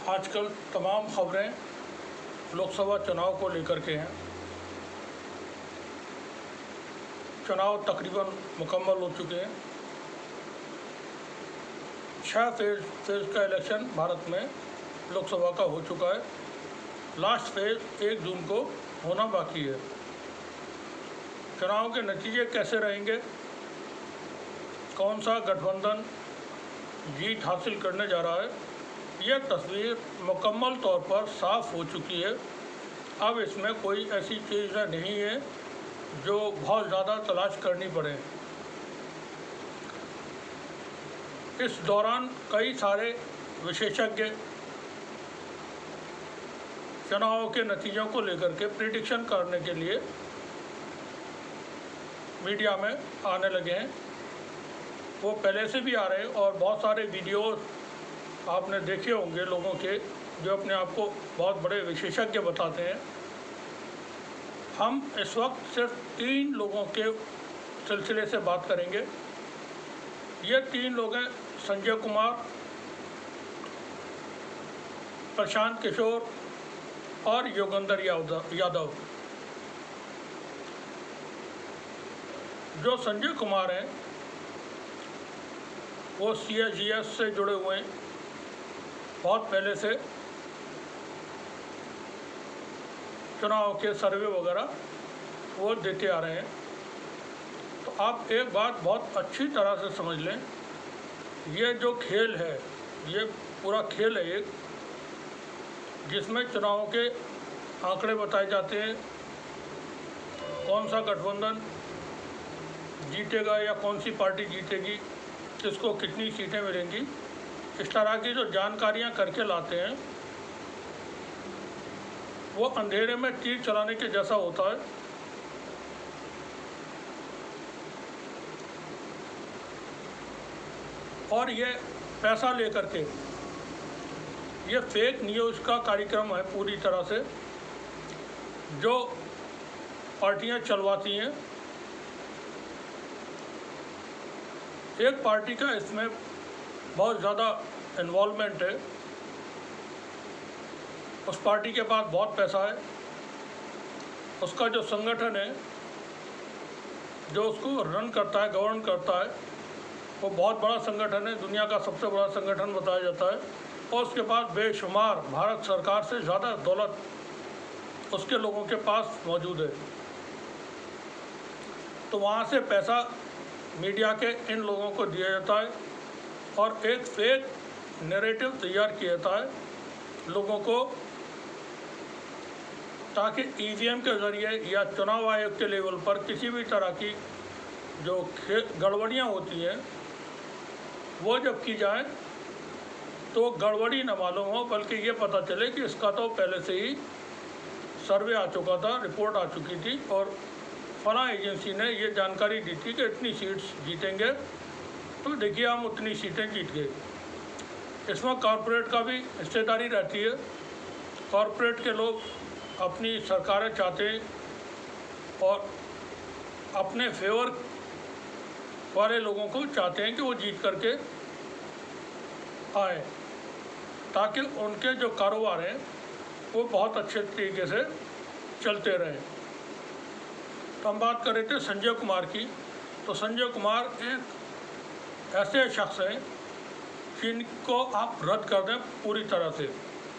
आजकल तमाम खबरें लोकसभा चुनाव को लेकर के हैं। चुनाव तकरीबन मुकम्मल हो चुके हैं। 6 फेज़ का इलेक्शन भारत में लोकसभा का हो चुका है। लास्ट फेज़ 1 जून को होना बाकी है। चुनाव के नतीजे कैसे रहेंगे, कौन सा गठबंधन जीत हासिल करने जा रहा है, यह तस्वीर मुकम्मल तौर पर साफ़ हो चुकी है। अब इसमें कोई ऐसी चीज़ नहीं है जो बहुत ज़्यादा तलाश करनी पड़े। इस दौरान कई सारे विशेषज्ञ चुनाव के नतीजों को लेकर के प्रिडिक्शन करने के लिए मीडिया में आने लगे हैं। वो पहले से भी आ रहे हैं और बहुत सारे वीडियोस आपने देखे होंगे लोगों के जो अपने आप को बहुत बड़े विशेषज्ञ बताते हैं। हम इस वक्त सिर्फ 3 लोगों के सिलसिले से बात करेंगे। ये 3 लोग हैं संजय कुमार, प्रशांत किशोर और योगेंद्र यादव। जो संजय कुमार हैं वो CSGS से जुड़े हुए हैं, बहुत पहले से चुनाव के सर्वे वगैरह वो देते आ रहे हैं। तो आप एक बात बहुत अच्छी तरह से समझ लें, ये जो खेल है ये पूरा खेल है एक, जिसमें चुनाव के आंकड़े बताए जाते हैं, कौन सा गठबंधन जीतेगा या कौन सी पार्टी जीतेगी, किसको कितनी सीटें मिलेंगी। इस तरह की जो जानकारियां करके लाते हैं वो अंधेरे में तीर चलाने के जैसा होता है। और ये पैसा लेकर के ये फेक न्यूज़ का कार्यक्रम है पूरी तरह से, जो पार्टियां चलवाती हैं। एक पार्टी का इसमें बहुत ज़्यादा इन्वॉल्वमेंट है, उस पार्टी के पास बहुत पैसा है, उसका जो संगठन है जो उसको रन करता है, गवर्न करता है, वो बहुत बड़ा संगठन है, दुनिया का सबसे बड़ा संगठन बताया जाता है। और उसके पास बेशुमार भारत सरकार से ज़्यादा दौलत उसके लोगों के पास मौजूद है। तो वहाँ से पैसा मीडिया के इन लोगों को दिया जाता है और एक फेक नैरेटिव तैयार किया जाता है लोगों को, ताकि EVM के ज़रिए या चुनाव आयोग के लेवल पर किसी भी तरह की जो गड़बड़ियाँ होती हैं वो जब की जाए तो गड़बड़ी न मालूम हो, बल्कि ये पता चले कि इसका तो पहले से ही सर्वे आ चुका था, रिपोर्ट आ चुकी थी और फलां एजेंसी ने ये जानकारी दी थी कि इतनी सीट्स जीतेंगे, तो देखिए हम उतनी सीटें जीत गए। इसमें कॉरपोरेट का भी हिस्सेदारी रहती है। कॉरपोरेट के लोग अपनी सरकारें चाहते हैं और अपने फेवर वाले लोगों को चाहते हैं कि वो जीत करके आए, ताकि उनके जो कारोबार हैं वो बहुत अच्छे तरीके से चलते रहें। तो हम बात कर रहे थे संजय कुमार की। तो संजय कुमार एक ऐसे शख्स हैं जिनको आप रद्द कर दें पूरी तरह से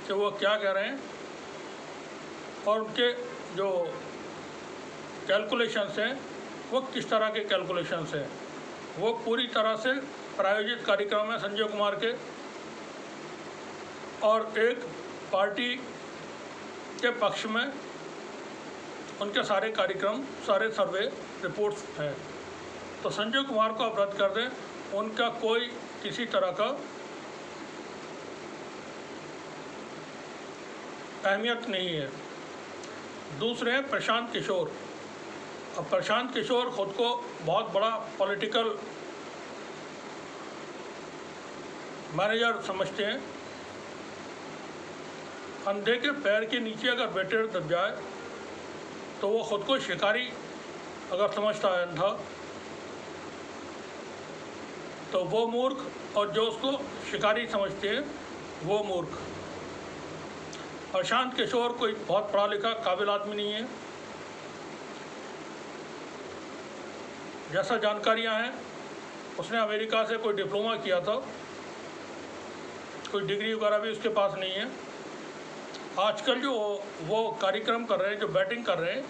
कि वो क्या कह रहे हैं और उनके जो कैलकुलेशंस हैं वो किस तरह के कैलकुलेशंस हैं। वो पूरी तरह से प्रायोजित कार्यक्रम है संजय कुमार के, और एक पार्टी के पक्ष में उनके सारे कार्यक्रम, सारे सर्वे रिपोर्ट्स हैं। तो संजय कुमार को आप रद्द कर दें, उनका कोई किसी तरह का अहमियत नहीं है। दूसरे हैं प्रशांत किशोर। अब प्रशांत किशोर खुद को बहुत बड़ा पॉलिटिकल मैनेजर समझते हैं। अंधे के पैर के नीचे अगर बैठे दब जाए तो वो ख़ुद को शिकारी अगर समझता है अंधा, तो वो मूर्ख, और जो उसको शिकारी समझते हैं वो मूर्ख। प्रशांत किशोर कोई बहुत पढ़ा लिखा काबिल आदमी नहीं है। जैसा जानकारियां हैं, उसने अमेरिका से कोई डिप्लोमा किया था, कोई डिग्री वगैरह भी उसके पास नहीं है। आजकल जो वो कार्यक्रम कर रहे हैं, जो बैटिंग कर रहे हैं,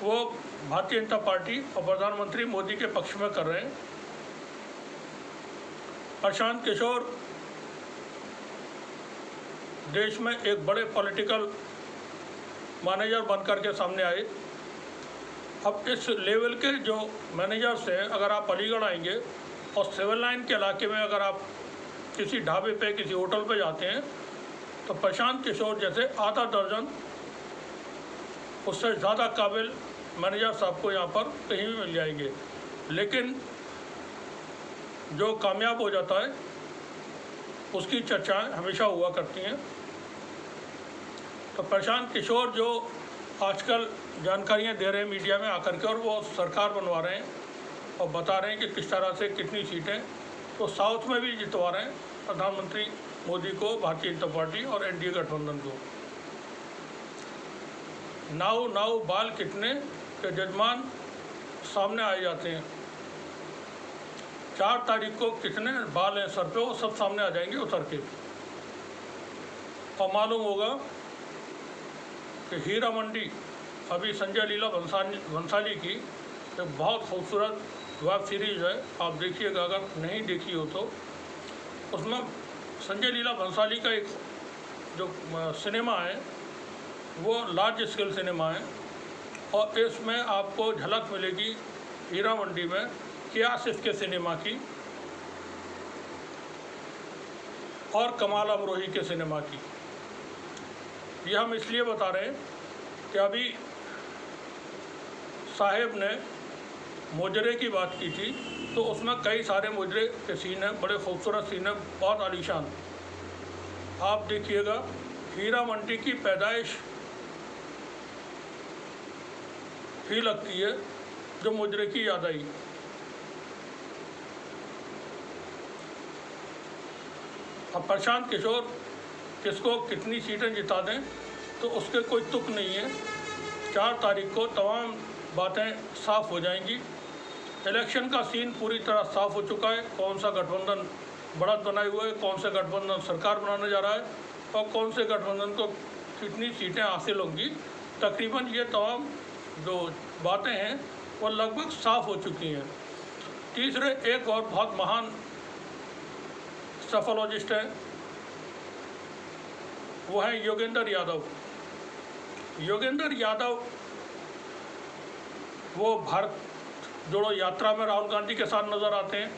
वो भारतीय जनता पार्टी और प्रधानमंत्री मोदी के पक्ष में कर रहे हैं। प्रशांत किशोर देश में एक बड़े पॉलिटिकल मैनेजर बनकर के सामने आए। अब इस लेवल के जो मैनेजर्स हैं, अगर आप अलीगढ़ आएंगे और सिविल लाइन के इलाके में अगर आप किसी ढाबे पे, किसी होटल पे जाते हैं, तो प्रशांत किशोर जैसे आधा दर्जन उससे ज़्यादा काबिल मैनेजर्स आपको यहाँ पर कहीं भी मिल जाएंगे। लेकिन जो कामयाब हो जाता है उसकी चर्चाएं हमेशा हुआ करती हैं। तो प्रशांत किशोर जो आजकल जानकारियां दे रहे हैं मीडिया में आकर के, और वो सरकार बनवा रहे हैं और बता रहे हैं कि किस तरह से कितनी सीटें, तो साउथ में भी जितवा रहे हैं प्रधानमंत्री मोदी को, भारतीय जनता पार्टी और एनडीए गठबंधन को। नाव बाल कितने के जजमान सामने आए जाते हैं। 4 तारीख को कितने बाल हैं सर पे, वो सब सामने आ जाएंगे उतर के, और मालूम होगा कि हीरा मंडी अभी संजय लीला भंसाली की एक बहुत खूबसूरत वेब सीरीज़ है, आप देखिएगा अगर नहीं देखी हो तो। उसमें संजय लीला भंसाली का एक जो सिनेमा है वो लार्ज स्केल सिनेमा है, और इसमें आपको झलक मिलेगी हीरा मंडी में क्या इसके सिनेमा की, और कमाल अमरोही के सिनेमा की। ये हम इसलिए बता रहे हैं कि अभी साहेब ने मुजरे की बात की थी, तो उसमें कई सारे मुजरे के सीन हैं, बड़े खूबसूरत सीन हैं, बहुत आलीशान। आप देखिएगा हीरा मंडी की पैदाइश ही लगती है जो मुजरे की याद आई। अब प्रशांत किशोर किसको कितनी सीटें जिता दें तो उसके कोई तुक नहीं है। 4 तारीख को तमाम बातें साफ हो जाएंगी। इलेक्शन का सीन पूरी तरह साफ हो चुका है, कौन सा गठबंधन बढ़त बनाए हुए है, कौन सा गठबंधन सरकार बनाने जा रहा है, और कौन से गठबंधन को कितनी सीटें हासिल होंगी। तकरीबन ये तमाम जो बातें हैं वो लगभग साफ हो चुकी हैं। तीसरे एक और बहुत महान सफोलॉजिस्ट हैं, वो है योगेंद्र यादव। योगेंद्र यादव वो भारत जोड़ो यात्रा में राहुल गांधी के साथ नज़र आते हैं।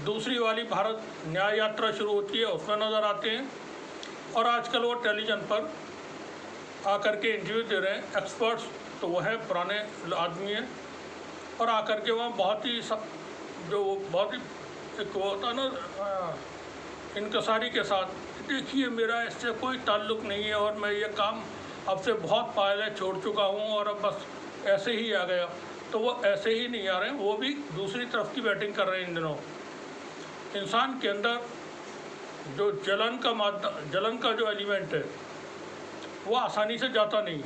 दूसरी वाली भारत न्याय यात्रा शुरू होती है, उसमें नज़र आते हैं। और आजकल वो टेलीविज़न पर आकर के इंटरव्यू दे रहे हैं। एक्सपर्ट्स तो वो है पुराने आदमी हैं, और आकर के वहाँ बहुत ही एक वो होता ना इनकसारी के साथ, देखिए मेरा इससे कोई ताल्लुक़ नहीं है और मैं ये काम अब से बहुत पहले छोड़ चुका हूँ और अब बस ऐसे ही आ गया। तो वो ऐसे ही नहीं आ रहे हैं, वो भी दूसरी तरफ की बैटिंग कर रहे हैं इन दिनों। इंसान के अंदर जो जलन का जो एलिमेंट है वो आसानी से जाता नहीं।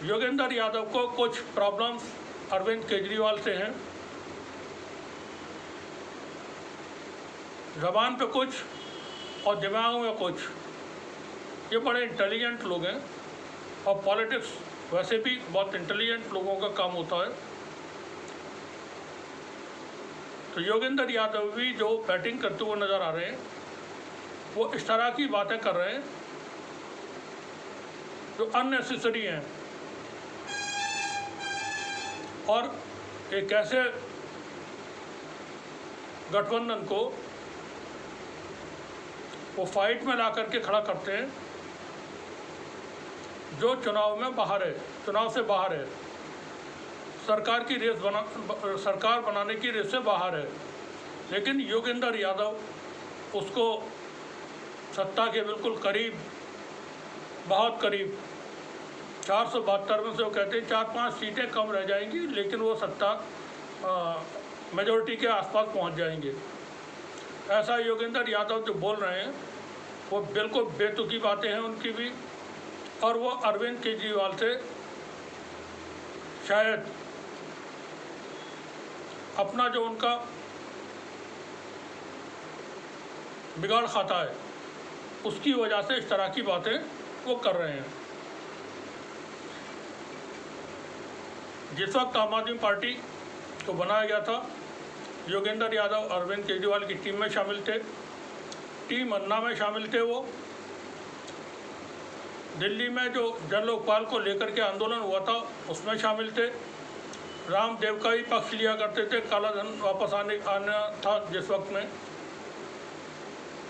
योगेंद्र यादव को कुछ प्रॉब्लम्स अरविंद केजरीवाल से हैं, ज़बान पे कुछ और दिमाग में कुछ। ये बड़े इंटेलिजेंट लोग हैं, और पॉलिटिक्स वैसे भी बहुत इंटेलिजेंट लोगों का काम होता है। तो योगेंद्र यादव भी जो बैटिंग करते हुए नज़र आ रहे हैं, वो इस तरह की बातें कर रहे हैं जो अननेसेसरी हैं, और एक ऐसे गठबंधन को वो फाइट में ला करके खड़ा करते हैं जो चुनाव में बाहर है, चुनाव से बाहर है, सरकार बनाने की रेस से बाहर है। लेकिन योगेंद्र यादव उसको सत्ता के बिल्कुल करीब, बहुत करीब 472 में से वो कहते हैं 4-5 सीटें कम रह जाएंगी, लेकिन वो सत्ता मेजॉरिटी के आसपास पहुंच जाएंगे। ऐसा योगेंद्र यादव जो बोल रहे हैं वो बिल्कुल बेतुकी बातें हैं उनकी भी, और वो अरविंद केजरीवाल से शायद अपना जो उनका बिगाड़ खाता है उसकी वजह से इस तरह की बातें वो कर रहे हैं। जिस वक्त आम आदमी पार्टी को बनाया गया था, योगेंद्र यादव अरविंद केजरीवाल की टीम में शामिल थे, टीम अन्ना में शामिल थे। वो दिल्ली में जो जन लोकपाल को लेकर के आंदोलन हुआ था उसमें शामिल थे, रामदेव का ही पक्ष लिया करते थे, काला धन वापस आना था जिस वक्त में।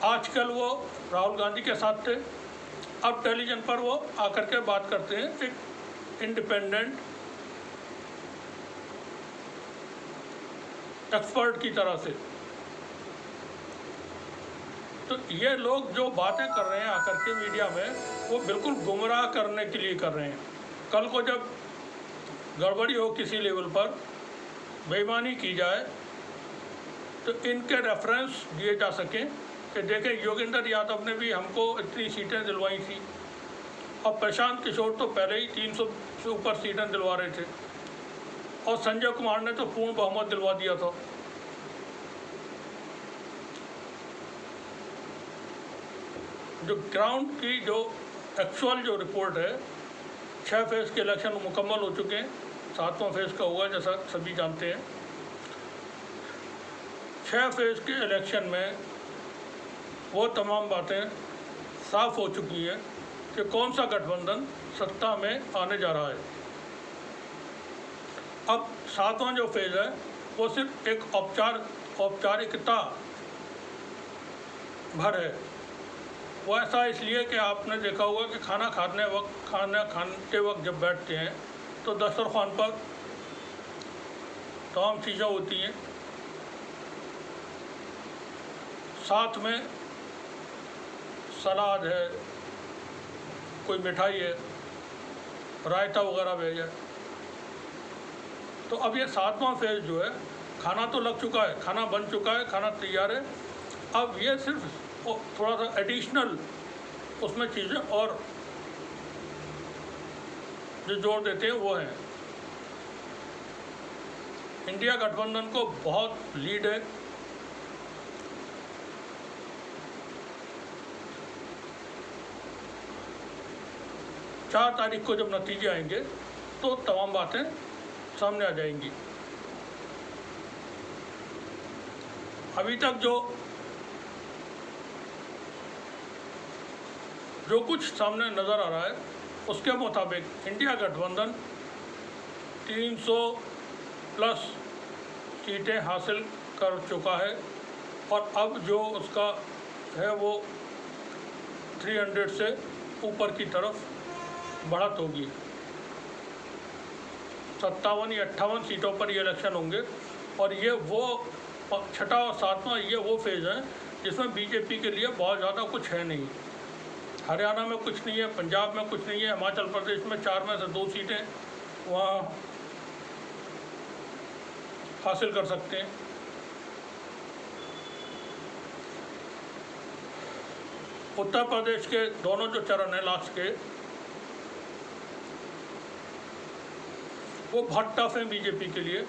आजकल वो राहुल गांधी के साथ थे, अब टेलीविज़न पर वो आकर के बात करते हैं एक इंडिपेंडेंट एक्सपर्ट की तरह से। तो ये लोग जो बातें कर रहे हैं आकर के मीडिया में, वो बिल्कुल गुमराह करने के लिए कर रहे हैं। कल को जब गड़बड़ी हो किसी लेवल पर, बेईमानी की जाए, तो इनके रेफरेंस दिए जा सकें कि देखें योगेंद्र यादव ने भी हमको इतनी सीटें दिलवाई थी, और प्रशांत किशोर तो पहले ही 300 से ऊपर सीटें दिलवा रहे थे, और संजय कुमार ने तो पूर्ण बहुमत दिलवा दिया था। जो ग्राउंड की जो एक्चुअल जो रिपोर्ट है, 6 फेज़ के इलेक्शन मुकम्मल हो चुके हैं, 7वां फेज़ का हुआ जैसा सभी जानते हैं। 6 फेज़ के इलेक्शन में वो तमाम बातें साफ हो चुकी हैं कि कौन सा गठबंधन सत्ता में आने जा रहा है। अब 7वां जो फेज़ है वो सिर्फ एक औपचारिकता भर है। वो ऐसा इसलिए कि आपने देखा होगा कि खाना खाते वक्त जब बैठते हैं तो दस्तरखान पर तमाम चीज़ें होती हैं, साथ में सलाद है, कोई मिठाई है, रायता वगैरह भी है। तो अब ये 7वां फेज़ जो है, खाना तो लग चुका है, खाना बन चुका है, खाना तैयार है, अब ये सिर्फ थोड़ा सा एडिशनल उसमें चीज़ें और जो जोड़ देते हैं वो हैं। इंडिया गठबंधन को बहुत लीड है। चार तारीख को जब नतीजे आएंगे तो तमाम बातें सामने आ जाएंगी। अभी तक जो कुछ सामने नज़र आ रहा है उसके मुताबिक इंडिया गठबंधन 300 प्लस सीटें हासिल कर चुका है, और अब जो उसका है वो 300 से ऊपर की तरफ बढ़त होगी। 57 या 58 सीटों पर ये इलेक्शन होंगे, और ये वो 6वां और 7वां ये वो फेज़ है जिसमें बीजेपी के लिए बहुत ज़्यादा कुछ है नहीं। हरियाणा में कुछ नहीं है, पंजाब में कुछ नहीं है, हिमाचल प्रदेश में 4 में से 2 सीटें वहाँ हासिल कर सकते हैं। उत्तर प्रदेश के दोनों जो चरण हैं लास्ट के, वो बहुत टफ हैं बीजेपी के लिए।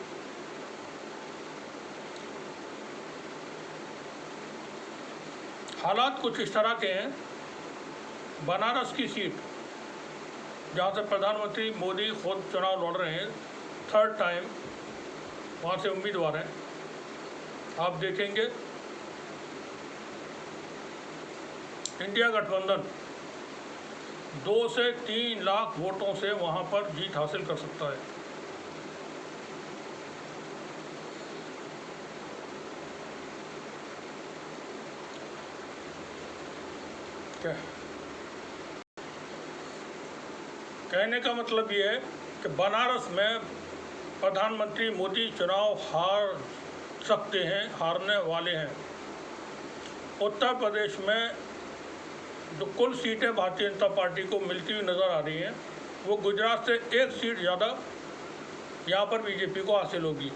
हालात कुछ इस तरह के हैं, बनारस की सीट जहाँ से प्रधानमंत्री मोदी खुद चुनाव लड़ रहे हैं 3rd टाइम, वहाँ से उम्मीदवार हैं। आप देखेंगे इंडिया गठबंधन 2 से 3 लाख वोटों से वहाँ पर जीत हासिल कर सकता है। क्या कहने का मतलब ये है कि बनारस में प्रधानमंत्री मोदी चुनाव हार सकते हैं, हारने वाले हैं। उत्तर प्रदेश में जो कुल सीटें भारतीय जनता पार्टी को मिलती हुई नज़र आ रही हैं, वो गुजरात से 1 सीट ज़्यादा यहाँ पर बीजेपी को हासिल होगी।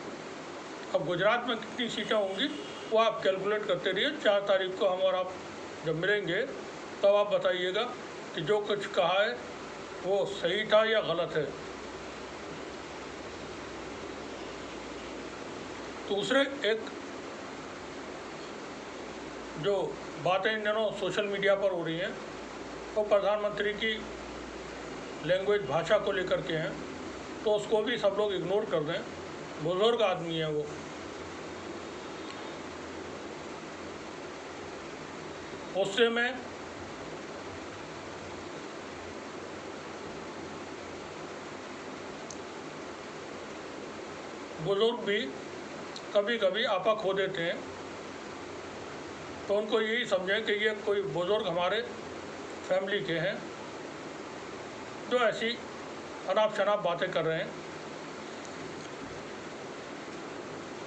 अब गुजरात में कितनी सीटें होंगी वो आप कैलकुलेट करते रहिए। 4 तारीख को हम और आप जब मिलेंगे तब आप बताइएगा कि जो कुछ कहा है वो सही था या गलत है। दूसरे एक जो बातें इन दिनों सोशल मीडिया पर हो रही हैं वो प्रधानमंत्री की लैंग्वेज भाषा को लेकर के हैं, तो उसको भी सब लोग इग्नोर कर दें। बुजुर्ग आदमी है वो, उससे में बुजुर्ग भी कभी कभी आपा खो देते हैं, तो उनको यही समझें कि ये कोई बुजुर्ग हमारे फैमिली के हैं जो ऐसी अनाप शनाप बातें कर रहे हैं।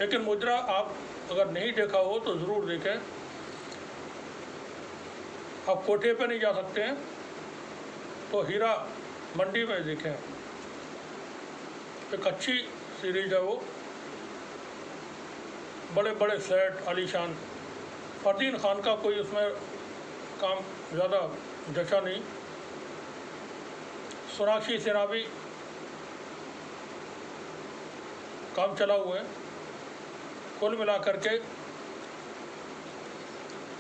लेकिन मुद्रा आप अगर नहीं देखा हो तो ज़रूर देखें। आप कोठे पे नहीं जा सकते हैं तो हीरा मंडी में देखें, एक अच्छी सीरीज है वो, बड़े बड़े फ्लैट आलीशान। फरदीन खान का कोई उसमें काम ज़्यादा जचा नहीं, सोनाक्षी सिन्हा भी काम चला हुआ है। कुल मिलाकर के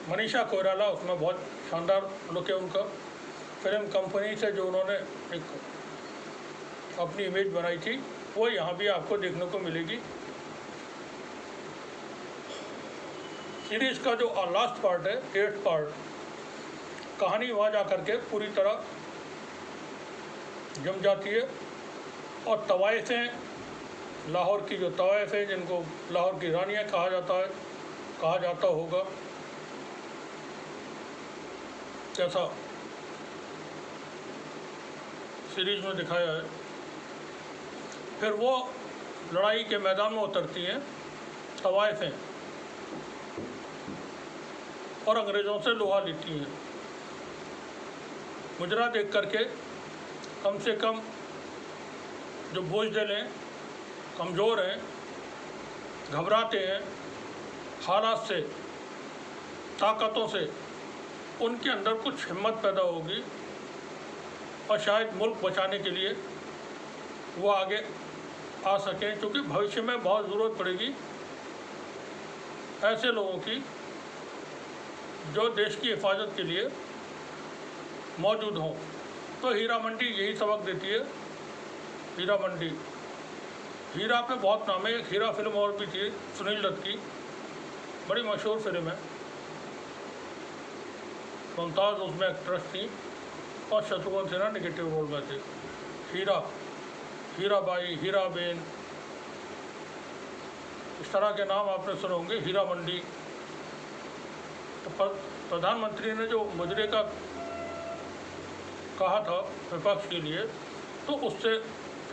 मनीषा कोइराला उसमें बहुत शानदार लुक है उनका। फिल्म कंपनी से जो उन्होंने एक अपनी इमेज बनाई थी वो यहाँ भी आपको देखने को मिलेगी। सीरीज का जो लास्ट पार्ट है, 8th पार्ट, कहानी वहाँ जा कर के पूरी तरह जम जाती है। और तवाइफें, लाहौर की जो तवाइफें जिनको लाहौर की रानियाँ कहा जाता होगा, जैसा सीरीज में दिखाया है, फिर वो लड़ाई के मैदान में उतरती हैं तवाइफें और अंग्रेज़ों से लोहा लेती हैं। मुजरा देख करके कम से कम जो बोझदिल हैं, कमज़ोर हैं, घबराते हैं हालात से, ताकतों से, उनके अंदर कुछ हिम्मत पैदा होगी और शायद मुल्क बचाने के लिए वो आगे आ सकें, क्योंकि भविष्य में बहुत ज़रूरत पड़ेगी ऐसे लोगों की जो देश की हिफाजत के लिए मौजूद हों। तो हीरा मंडी यही सबक देती है। हीरा मंडी, हीरा पे बहुत नाम है। एक हीरा फिल्म और भी थी सुनील दत्त की, बड़ी मशहूर फिल्म है। मुमताज़ उसमें एक्ट्रेस थी और शत्रुघ्न सिन्हा नेगेटिव रोल में थे। हीरा, हीराबाई, हीराबेन, इस तरह के नाम आपने सुने होंगे। हीरा मंडी। तो प्रधानमंत्री ने जो मुजरे का कहा था विपक्ष के लिए, तो उससे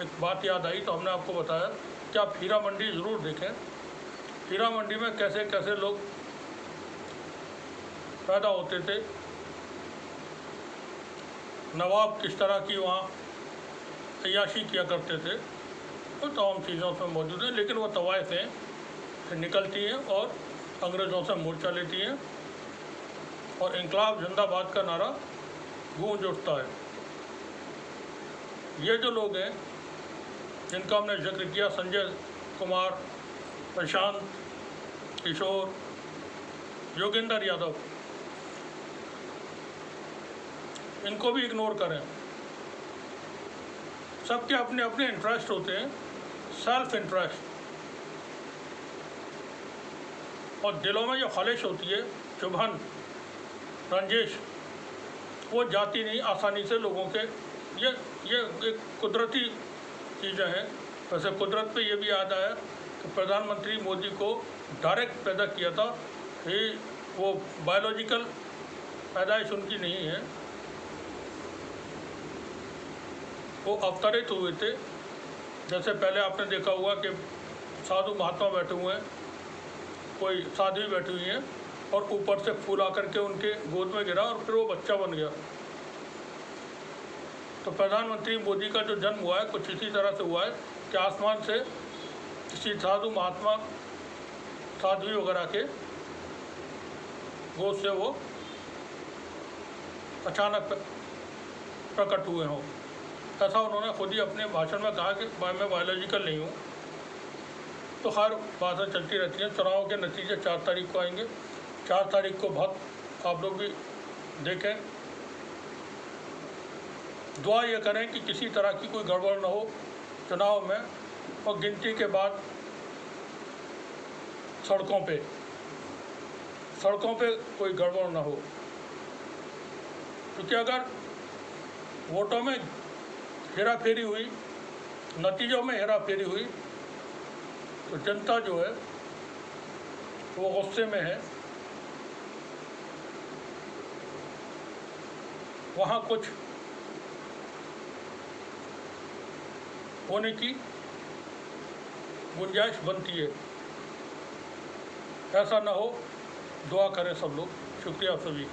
एक बात याद आई, तो हमने आपको बताया कि आप हीरा मंडी ज़रूर देखें। हीरा मंडी में कैसे कैसे लोग पैदा होते थे, नवाब किस तरह की वहाँ अय्याशी किया करते थे, तो तमाम चीज़ें उसमें मौजूद हैं। लेकिन वो तवाइफें निकलती हैं और अंग्रेज़ों से मोर्चा लेती हैं और इनकलाब जिंदाबाद का नारा गूंज उठता है। ये जो लोग हैं जिनका हमने जिक्र किया, संजय कुमार, प्रशांत किशोर, योगेंद्र यादव, इनको भी इग्नोर करें। सबके अपने अपने इंटरेस्ट होते हैं, सेल्फ इंटरेस्ट, और दिलों में जो ख्वाहिश होती है, चुभन, रंजिश, वो जाती नहीं आसानी से लोगों के। ये एक कुदरती चीज़ें हैं। वैसे कुदरत पे ये भी याद आया कि प्रधानमंत्री मोदी को डायरेक्ट पैदा किया था, ये वो बायोलॉजिकल पैदाइश उनकी नहीं है, वो अवतरित हुए थे। जैसे पहले आपने देखा हुआ कि साधु महात्मा बैठे हुए हैं, कोई साध्वी बैठी हुई हैं और ऊपर से फूल आकर के उनके गोद में गिरा और फिर वो बच्चा बन गया। तो प्रधानमंत्री मोदी का जो जन्म हुआ है कुछ इसी तरह से हुआ है कि आसमान से किसी साधु महात्मा साध्वी वगैरह के गोद से वो अचानक प्रकट हुए हों। ऐसा उन्होंने खुद ही अपने भाषण में कहा कि मैं बायोलॉजिकल नहीं हूँ। तो खैर बातें चलती रहती हैं। चुनाव के नतीजे 4 तारीख को आएंगे। 4 तारीख को बहुत आप लोग भी देखें, दुआ ये करें कि किसी तरह की कोई गड़बड़ न हो चुनाव में, और गिनती के बाद सड़कों पे कोई गड़बड़ न हो, क्योंकि अगर वोटों में हेराफेरी हुई, नतीजों में हेराफेरी हुई, तो जनता जो है वो गुस्से में है। वहाँ कुछ होने की गुंजाइश बनती है। ऐसा ना हो, दुआ करें सब लोग। शुक्रिया सभी।